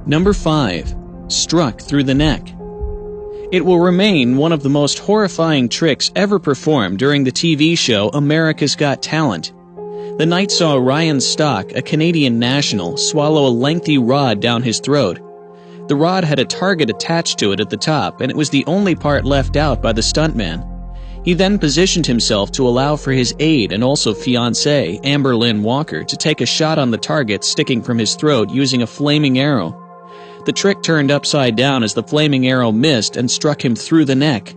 Number 5. Struck through the neck. It will remain one of the most horrifying tricks ever performed during the TV show America's Got Talent. The night saw Ryan Stock, a Canadian national, swallow a lengthy rod down his throat. The rod had a target attached to it at the top, and it was the only part left out by the stuntman. He then positioned himself to allow for his aide and also fiancée, Amber Lynn Walker, to take a shot on the target sticking from his throat using a flaming arrow. The trick turned upside down as the flaming arrow missed and struck him through the neck.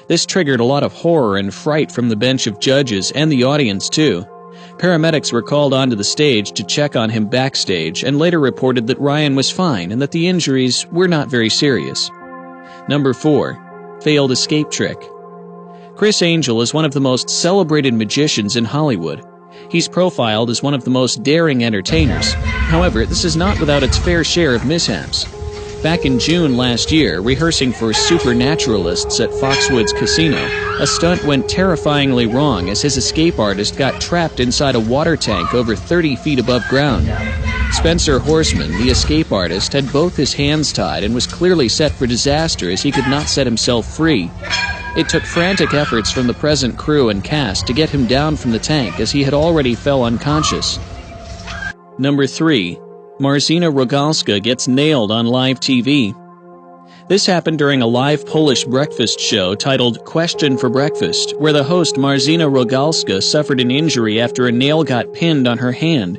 This triggered a lot of horror and fright from the bench of judges and the audience too. Paramedics were called onto the stage to check on him backstage and later reported that Ryan was fine and that the injuries were not very serious. Number 4. Failed escape trick. Criss Angel is one of the most celebrated magicians in Hollywood. He's profiled as one of the most daring entertainers. However, this is not without its fair share of mishaps. Back in June last year, rehearsing for Supernaturalists at Foxwoods Casino, a stunt went terrifyingly wrong as his escape artist got trapped inside a water tank over 30 feet above ground. Spencer Horseman, the escape artist, had both his hands tied and was clearly set for disaster as he could not set himself free. It took frantic efforts from the present crew and cast to get him down from the tank as he had already fell unconscious. Number 3. Marzyna Rogalska gets nailed on live TV. This happened during a live Polish breakfast show titled Question for Breakfast, where the host Marzyna Rogalska suffered an injury after a nail got pinned on her hand.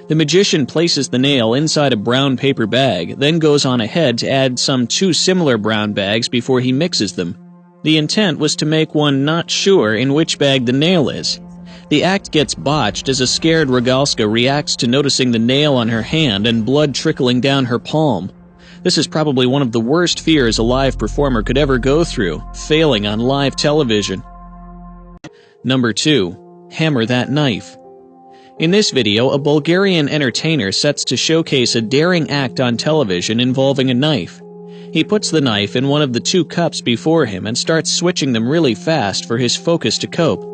The magician places the nail inside a brown paper bag, then goes on ahead to add some 2 similar brown bags before he mixes them. The intent was to make one not sure in which bag the nail is. The act gets botched as a scared Rogalska reacts to noticing the nail on her hand and blood trickling down her palm. This is probably one of the worst fears a live performer could ever go through, failing on live television. Number 2. Hammer that knife. In this video, a Bulgarian entertainer sets to showcase a daring act on television involving a knife. He puts the knife in one of the 2 cups before him and starts switching them really fast for his focus to cope.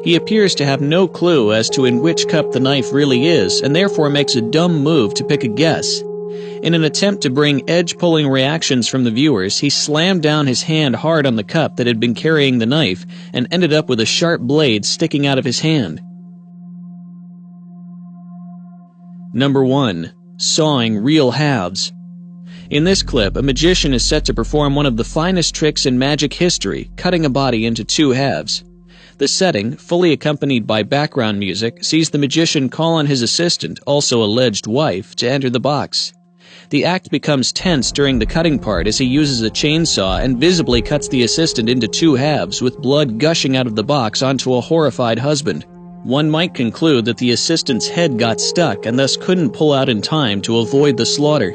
He appears to have no clue as to in which cup the knife really is and therefore makes a dumb move to pick a guess. In an attempt to bring edge-pulling reactions from the viewers, he slammed down his hand hard on the cup that had been carrying the knife and ended up with a sharp blade sticking out of his hand. Number 1. Sawing real halves. In this clip, a magician is set to perform one of the finest tricks in magic history, cutting a body into 2 halves. The setting, fully accompanied by background music, sees the magician call on his assistant, also alleged wife, to enter the box. The act becomes tense during the cutting part as he uses a chainsaw and visibly cuts the assistant into 2 halves, with blood gushing out of the box onto a horrified husband. One might conclude that the assistant's head got stuck and thus couldn't pull out in time to avoid the slaughter.